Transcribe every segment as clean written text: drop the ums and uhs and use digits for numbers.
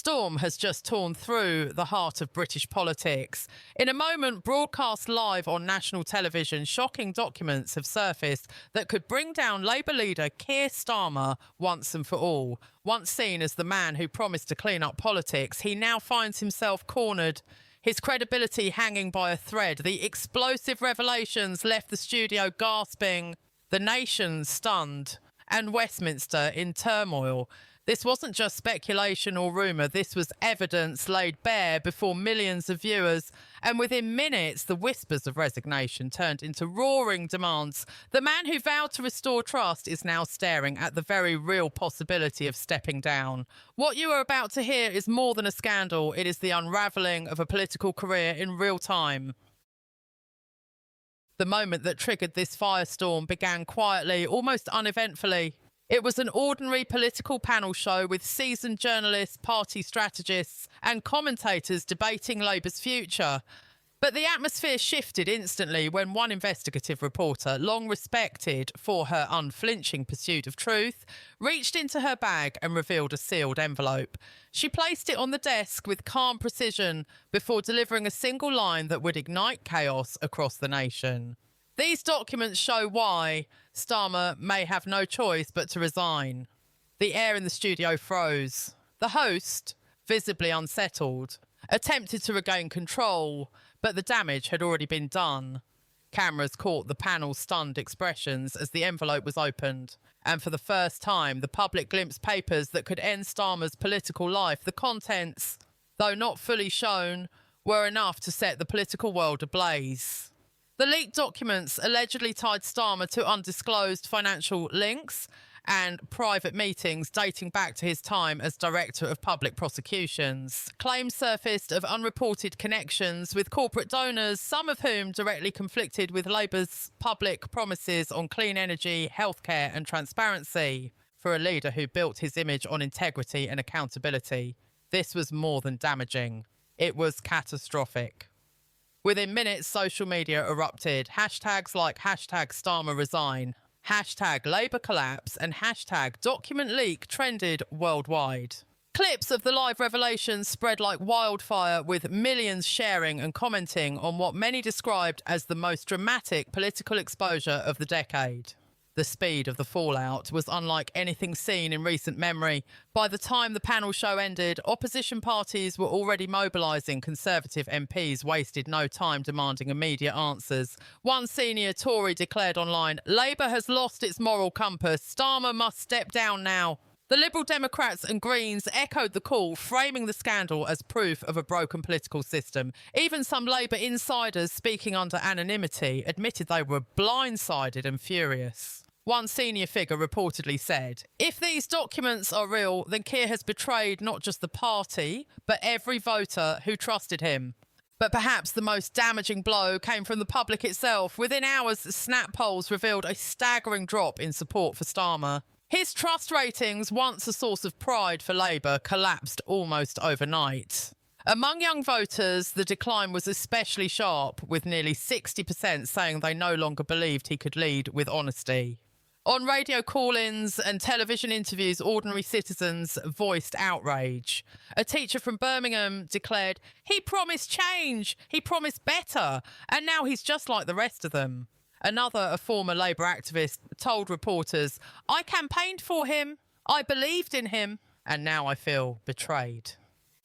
storm has just torn through the heart of British politics. In a moment broadcast live on national television, shocking documents have surfaced that could bring down Labour leader Keir Starmer once and for all. Once seen as the man who promised to clean up politics, he now finds himself cornered, his credibility hanging by a thread. The explosive revelations left the studio gasping, the nation stunned, and Westminster in turmoil. This wasn't just speculation or rumour, this was evidence laid bare before millions of viewers, and within minutes the whispers of resignation turned into roaring demands. The man who vowed to restore trust is now staring at the very real possibility of stepping down. What you are about to hear is more than a scandal, it is the unravelling of a political career in real time. The moment that triggered this firestorm began quietly, almost uneventfully. It was an ordinary political panel show with seasoned journalists, party strategists and commentators debating Labour's future. But the atmosphere shifted instantly when one investigative reporter, long respected for her unflinching pursuit of truth, reached into her bag and revealed a sealed envelope. She placed it on the desk with calm precision before delivering a single line that would ignite chaos across the nation. These documents show why Starmer may have no choice but to resign. The air in the studio froze. The host, visibly unsettled, attempted to regain control, but the damage had already been done. Cameras caught the panel's stunned expressions as the envelope was opened, and for the first time, the public glimpsed papers that could end Starmer's political life. The contents, though not fully shown, were enough to set the political world ablaze. The leaked documents allegedly tied Starmer to undisclosed financial links and private meetings dating back to his time as Director of Public Prosecutions. Claims surfaced of unreported connections with corporate donors, some of whom directly conflicted with Labour's public promises on clean energy, healthcare and transparency. For a leader who built his image on integrity and accountability, this was more than damaging. It was catastrophic. Within minutes, social media erupted. Hashtags like #StarmerResign, #Labour collapse and #document leak trended worldwide. Clips of the live revelations spread like wildfire, with millions sharing and commenting on what many described as the most dramatic political exposure of the decade. The speed of the fallout was unlike anything seen in recent memory. By the time the panel show ended, opposition parties were already mobilising. Conservative MPs wasted no time demanding immediate answers. One senior Tory declared online, "Labour has lost its moral compass. Starmer must step down now." The Liberal Democrats and Greens echoed the call, framing the scandal as proof of a broken political system. Even some Labour insiders, speaking under anonymity, admitted they were blindsided and furious. One senior figure reportedly said, "If these documents are real, then Keir has betrayed not just the party, but every voter who trusted him." But perhaps the most damaging blow came from the public itself. Within hours, Snap polls revealed a staggering drop in support for Starmer. His trust ratings, once a source of pride for Labour, collapsed almost overnight. Among young voters, the decline was especially sharp, with nearly 60% saying they no longer believed he could lead with honesty. On radio call-ins and television interviews, ordinary citizens voiced outrage. A teacher from Birmingham declared, "He promised change, he promised better, and now he's just like the rest of them." Another, a former Labour activist, told reporters, "I campaigned for him, I believed in him, and now I feel betrayed."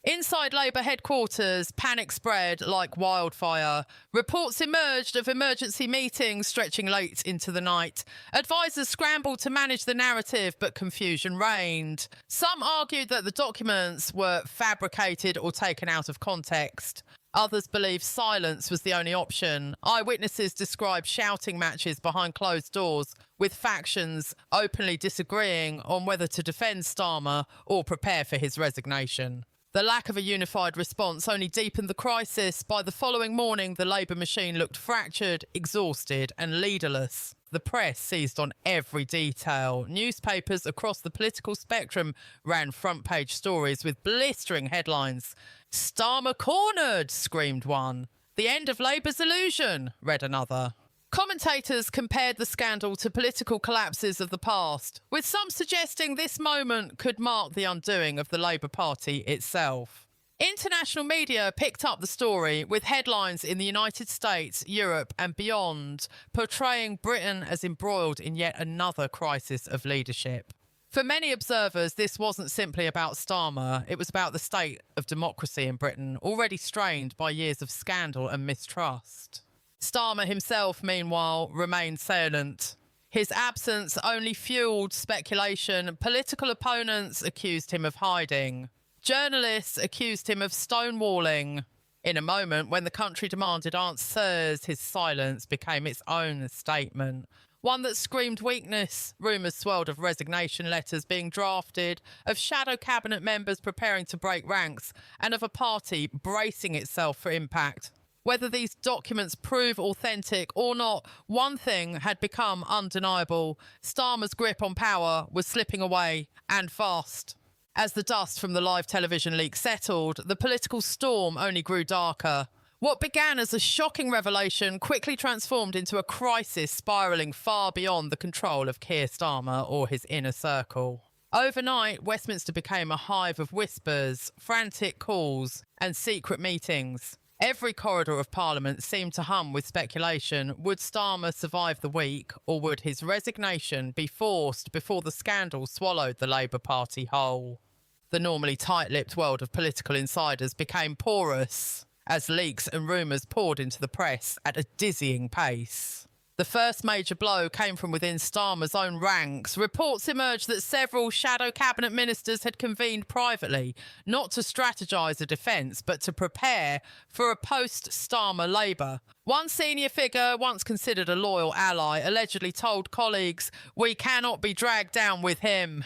Inside Labour headquarters, panic spread like wildfire. Reports emerged of emergency meetings stretching late into the night. Advisors scrambled to manage the narrative, but confusion reigned. Some argued that the documents were fabricated or taken out of context. Others believed silence was the only option. Eyewitnesses described shouting matches behind closed doors, with factions openly disagreeing on whether to defend Starmer or prepare for his resignation. The lack of a unified response only deepened the crisis. By the following morning, the Labour machine looked fractured, exhausted and leaderless. The press seized on every detail. Newspapers across the political spectrum ran front-page stories with blistering headlines. "Starmer cornered," screamed one. "The end of Labour's illusion," read another. Commentators compared the scandal to political collapses of the past, with some suggesting this moment could mark the undoing of the Labour Party itself. International media picked up the story with headlines in the United States, Europe and beyond, portraying Britain as embroiled in yet another crisis of leadership. For many observers, this wasn't simply about Starmer, it was about the state of democracy in Britain, already strained by years of scandal and mistrust. Starmer himself, meanwhile, remained silent. His absence only fueled speculation. Political opponents accused him of hiding. Journalists accused him of stonewalling. In a moment when the country demanded answers, his silence became its own statement. One that screamed weakness. Rumours swelled of resignation letters being drafted, of shadow cabinet members preparing to break ranks, and of a party bracing itself for impact. Whether these documents prove authentic or not, one thing had become undeniable. Starmer's grip on power was slipping away, and fast. As the dust from the live television leak settled, the political storm only grew darker. What began as a shocking revelation quickly transformed into a crisis spiralling far beyond the control of Keir Starmer or his inner circle. Overnight, Westminster became a hive of whispers, frantic calls, and secret meetings. Every corridor of Parliament seemed to hum with speculation. Would Starmer survive the week, or would his resignation be forced before the scandal swallowed the Labour Party whole? The normally tight-lipped world of political insiders became porous as leaks and rumours poured into the press at a dizzying pace. The first major blow came from within Starmer's own ranks. Reports emerged that several shadow cabinet ministers had convened privately, not to strategise a defence, but to prepare for a post-Starmer Labour. One senior figure, once considered a loyal ally, allegedly told colleagues, "We cannot be dragged down with him."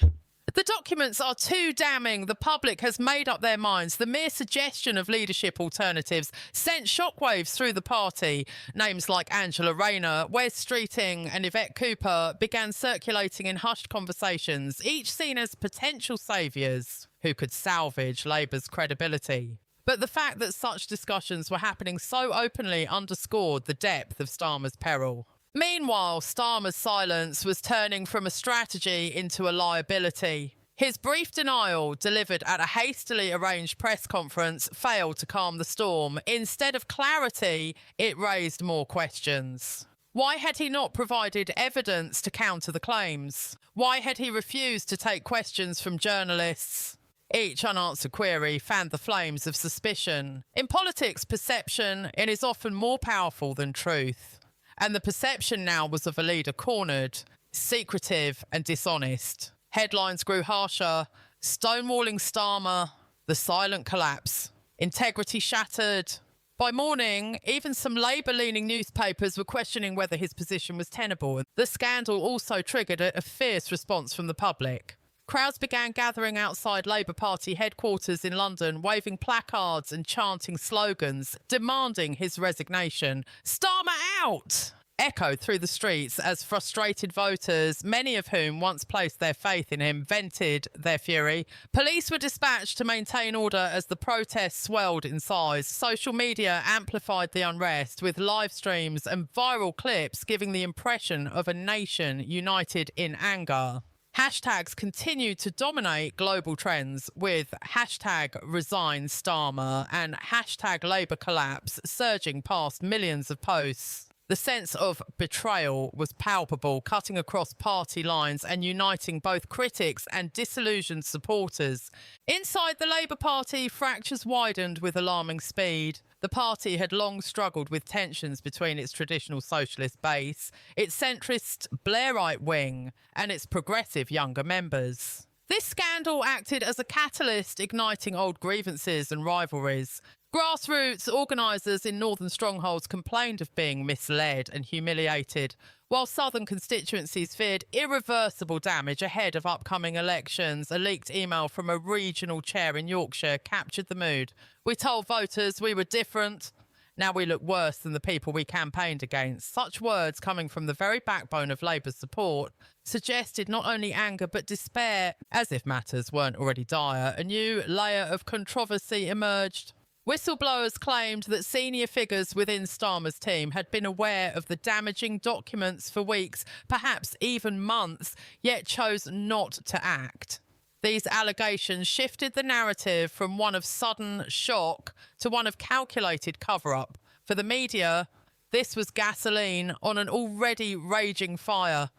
The documents are too damning. The public has made up their minds. The mere suggestion of leadership alternatives sent shockwaves through the party. Names like Angela Rayner, Wes Streeting and Yvette Cooper began circulating in hushed conversations, each seen as potential saviours who could salvage Labour's credibility. But the fact that such discussions were happening so openly underscored the depth of Starmer's peril. Meanwhile, Starmer's silence was turning from a strategy into a liability. His brief denial, delivered at a hastily arranged press conference, failed to calm the storm. Instead of clarity, it raised more questions. Why had he not provided evidence to counter the claims? Why had he refused to take questions from journalists? Each unanswered query fanned the flames of suspicion. In politics, perception is often more powerful than truth. And the perception now was of a leader cornered, secretive and dishonest. Headlines grew harsher. Stonewalling Starmer, the silent collapse. Integrity shattered. By morning, even some Labour-leaning newspapers were questioning whether his position was tenable. The scandal also triggered a fierce response from the public. Crowds began gathering outside Labour Party headquarters in London, waving placards and chanting slogans, demanding his resignation. "Starmer out!" echoed through the streets as frustrated voters, many of whom once placed their faith in him, vented their fury. Police were dispatched to maintain order as the protests swelled in size. Social media amplified the unrest, with live streams and viral clips giving the impression of a nation united in anger. Hashtags continued to dominate global trends, with hashtag Resign Starmer and hashtag Labour Collapse surging past millions of posts. The sense of betrayal was palpable, cutting across party lines and uniting both critics and disillusioned supporters. Inside the Labour Party, fractures widened with alarming speed. The party had long struggled with tensions between its traditional socialist base, its centrist Blairite wing, and its progressive younger members. This scandal acted as a catalyst, igniting old grievances and rivalries. Grassroots organisers in northern strongholds complained of being misled and humiliated, while southern constituencies feared irreversible damage ahead of upcoming elections. A leaked email from a regional chair in Yorkshire captured the mood. "We told voters we were different. Now we look worse than the people we campaigned against." Such words, coming from the very backbone of Labour's support, suggested not only anger but despair. As if matters weren't already dire, a new layer of controversy emerged. Whistleblowers claimed that senior figures within Starmer's team had been aware of the damaging documents for weeks, perhaps even months, yet chose not to act. These allegations shifted the narrative from one of sudden shock to one of calculated cover-up. For the media, this was gasoline on an already raging fire.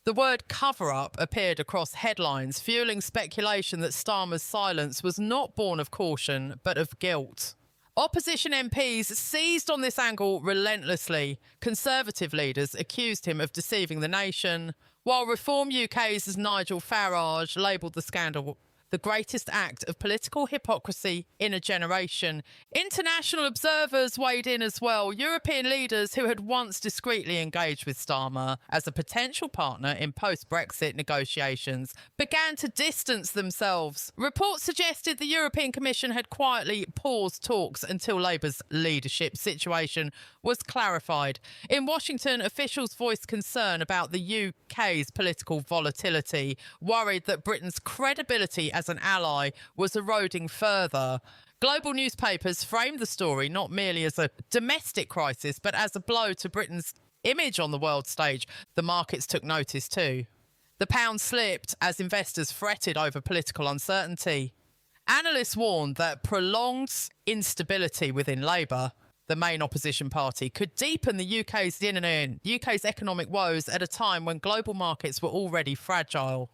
The word cover-up appeared across headlines, fueling speculation that Starmer's silence was not born of caution, but of guilt. Opposition MPs seized on this angle relentlessly. Conservative leaders accused him of deceiving the nation, while Reform UK's Nigel Farage labelled the scandal the greatest act of political hypocrisy in a generation. International observers weighed in as well. European leaders who had once discreetly engaged with Starmer as a potential partner in post-Brexit negotiations began to distance themselves. Reports suggested the European Commission had quietly paused talks until Labour's leadership situation was clarified. In Washington, officials voiced concern about the UK's political volatility, worried that Britain's credibility as an ally was eroding further. Global newspapers framed the story not merely as a domestic crisis, but as a blow to Britain's image on the world stage. The markets took notice too. The pound slipped as investors fretted over political uncertainty. Analysts warned that prolonged instability within Labour, the main opposition party, could deepen the UK's economic woes at a time when global markets were already fragile.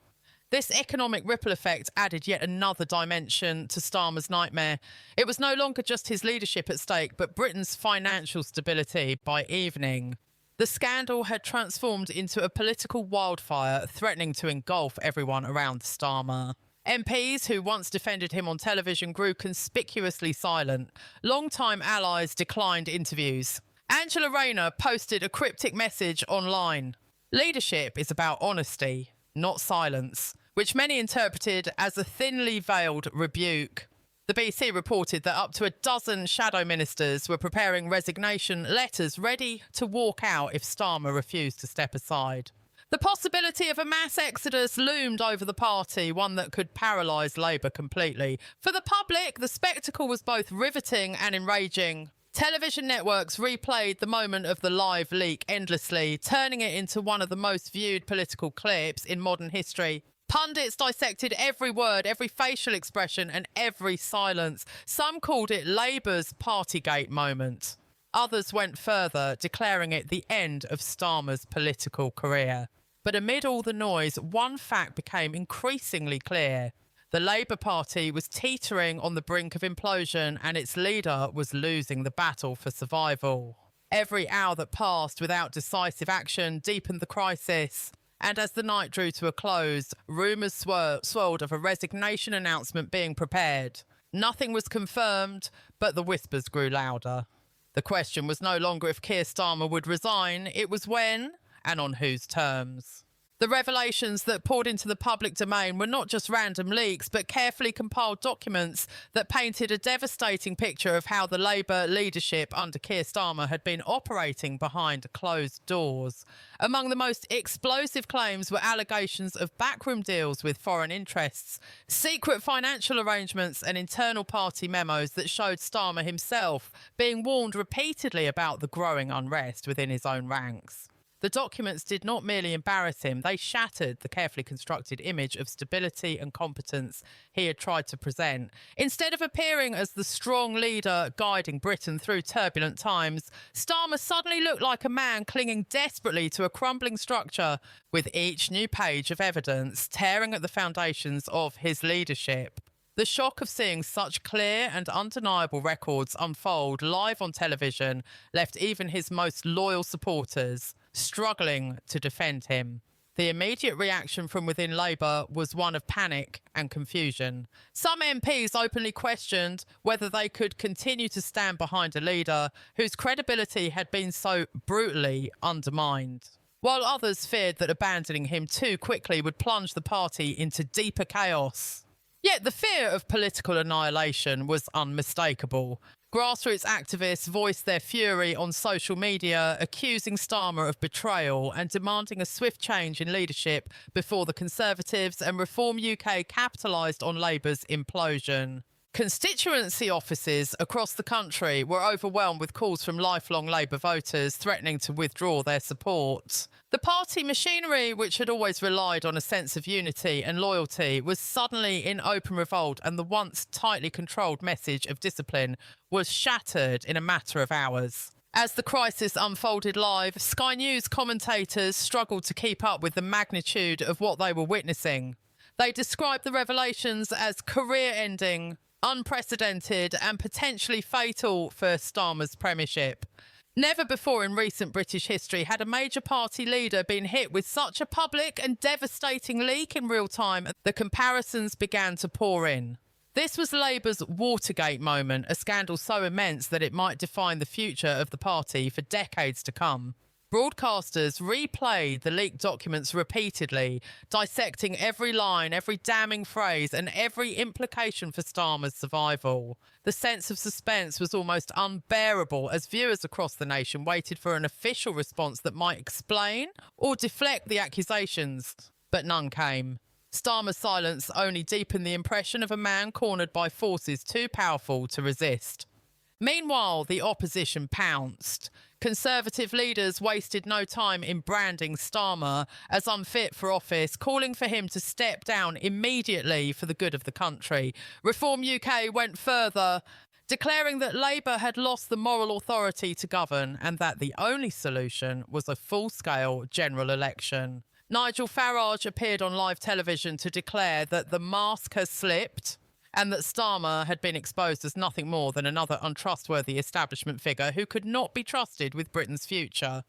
This economic ripple effect added yet another dimension to Starmer's nightmare. It was no longer just his leadership at stake, but Britain's financial stability by evening. The scandal had transformed into a political wildfire, threatening to engulf everyone around Starmer. MPs who once defended him on television grew conspicuously silent. Long-time allies declined interviews. Angela Rayner posted a cryptic message online. Leadership is about honesty, not silence, which many interpreted as a thinly veiled rebuke. The BBC reported that up to a dozen shadow ministers were preparing resignation letters ready to walk out if Starmer refused to step aside. The possibility of a mass exodus loomed over the party, one that could paralyse Labour completely. For the public, the spectacle was both riveting and enraging. Television networks replayed the moment of the live leak endlessly, turning it into one of the most viewed political clips in modern history. Pundits dissected every word, every facial expression and every silence. Some called it Labour's Partygate moment. Others went further, declaring it the end of Starmer's political career. But amid all the noise, one fact became increasingly clear. The Labour Party was teetering on the brink of implosion and its leader was losing the battle for survival. Every hour that passed without decisive action deepened the crisis. And as the night drew to a close, rumours swirled of a resignation announcement being prepared. Nothing was confirmed, but the whispers grew louder. The question was no longer if Keir Starmer would resign, it was when and on whose terms. The revelations that poured into the public domain were not just random leaks, but carefully compiled documents that painted a devastating picture of how the Labour leadership under Keir Starmer had been operating behind closed doors. Among the most explosive claims were allegations of backroom deals with foreign interests, secret financial arrangements and internal party memos that showed Starmer himself being warned repeatedly about the growing unrest within his own ranks. The documents did not merely embarrass him, they shattered the carefully constructed image of stability and competence he had tried to present. Instead of appearing as the strong leader guiding Britain through turbulent times, Starmer suddenly looked like a man clinging desperately to a crumbling structure, with each new page of evidence tearing at the foundations of his leadership. The shock of seeing such clear and undeniable records unfold live on television left even his most loyal supporters struggling to defend him. The immediate reaction from within Labour was one of panic and confusion. Some MPs openly questioned whether they could continue to stand behind a leader whose credibility had been so brutally undermined, while others feared that abandoning him too quickly would plunge the party into deeper chaos. Yet the fear of political annihilation was unmistakable. Grassroots activists voiced their fury on social media, accusing Starmer of betrayal and demanding a swift change in leadership before the Conservatives and Reform UK capitalised on Labour's implosion. Constituency offices across the country were overwhelmed with calls from lifelong Labour voters threatening to withdraw their support. The party machinery, which had always relied on a sense of unity and loyalty, was suddenly in open revolt, and the once tightly controlled message of discipline was shattered in a matter of hours. As the crisis unfolded live, Sky News commentators struggled to keep up with the magnitude of what they were witnessing. They described the revelations as career-ending, unprecedented and potentially fatal for Starmer's premiership. Never before in recent British history had a major party leader been hit with such a public and devastating leak in real time. The comparisons began to pour in. This was Labour's Watergate moment, a scandal so immense that it might define the future of the party for decades to come. Broadcasters replayed the leaked documents repeatedly, dissecting every line, every damning phrase, and every implication for Starmer's survival. The sense of suspense was almost unbearable as viewers across the nation waited for an official response that might explain or deflect the accusations. But none came. Starmer's silence only deepened the impression of a man cornered by forces too powerful to resist. Meanwhile, the opposition pounced. Conservative leaders wasted no time in branding Starmer as unfit for office, calling for him to step down immediately for the good of the country. Reform UK went further, declaring that Labour had lost the moral authority to govern and that the only solution was a full-scale general election. Nigel Farage appeared on live television to declare that the mask has slipped and that Starmer had been exposed as nothing more than another untrustworthy establishment figure who could not be trusted with Britain's future.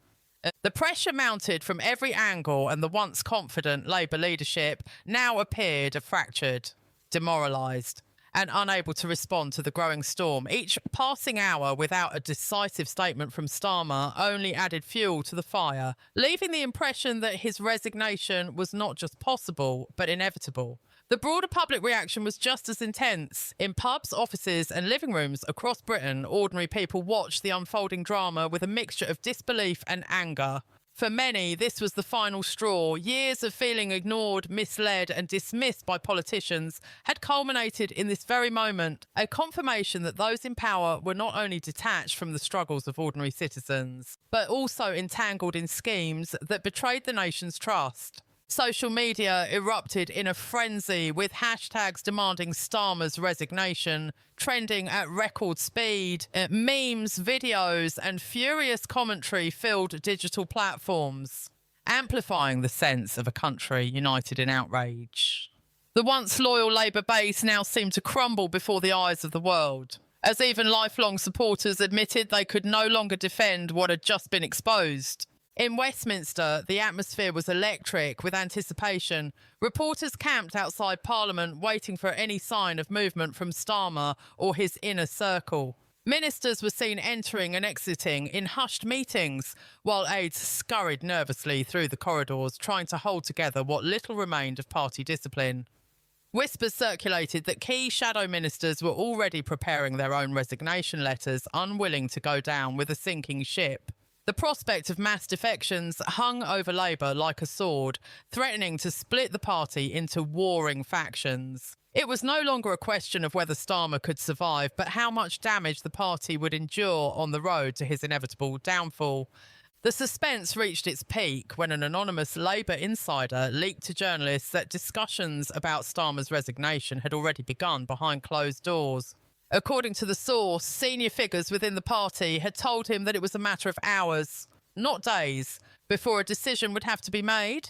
The pressure mounted from every angle, and the once confident Labour leadership now appeared fractured, demoralised, and unable to respond to the growing storm. Each passing hour without a decisive statement from Starmer only added fuel to the fire, leaving the impression that his resignation was not just possible, but inevitable. The broader public reaction was just as intense. In pubs, offices and living rooms across Britain, ordinary people watched the unfolding drama with a mixture of disbelief and anger. For many, this was the final straw. Years of feeling ignored, misled and dismissed by politicians had culminated in this very moment, a confirmation that those in power were not only detached from the struggles of ordinary citizens, but also entangled in schemes that betrayed the nation's trust. Social media erupted in a frenzy, with hashtags demanding Starmer's resignation, trending at record speed. Memes, videos, and furious commentary filled digital platforms, amplifying the sense of a country united in outrage. The once loyal Labour base now seemed to crumble before the eyes of the world, as even lifelong supporters admitted they could no longer defend what had just been exposed. In Westminster, the atmosphere was electric with anticipation. Reporters camped outside Parliament waiting for any sign of movement from Starmer or his inner circle. Ministers were seen entering and exiting in hushed meetings, while aides scurried nervously through the corridors, trying to hold together what little remained of party discipline. Whispers circulated that key shadow ministers were already preparing their own resignation letters, unwilling to go down with a sinking ship. The prospect of mass defections hung over Labour like a sword, threatening to split the party into warring factions. It was no longer a question of whether Starmer could survive, but how much damage the party would endure on the road to his inevitable downfall. The suspense reached its peak when an anonymous Labour insider leaked to journalists that discussions about Starmer's resignation had already begun behind closed doors. According to the source, senior figures within the party had told him that it was a matter of hours, not days, before a decision would have to be made.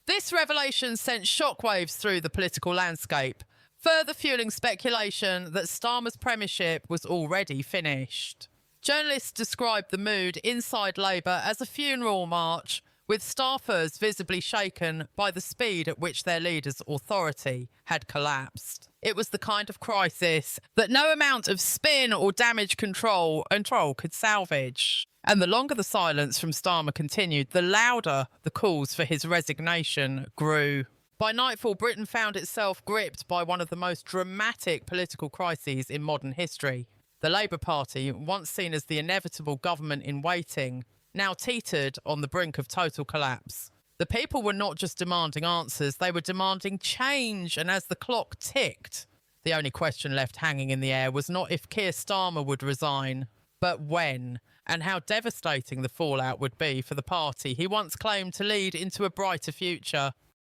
This revelation sent shockwaves through the political landscape, further fueling speculation that Starmer's premiership was already finished. Journalists described the mood inside Labour as a funeral march, with staffers visibly shaken by the speed at which their leader's authority had collapsed. It was the kind of crisis that no amount of spin or damage control could salvage. And the longer the silence from Starmer continued, the louder the calls for his resignation grew. By nightfall, Britain found itself gripped by one of the most dramatic political crises in modern history. The Labour Party, once seen as the inevitable government in waiting, now teetered on the brink of total collapse. The people were not just demanding answers, they were demanding change, and as the clock ticked, The only question left hanging in the air was not if Keir Starmer would resign, but when, and how devastating the fallout would be for the party he once claimed to lead into a brighter future.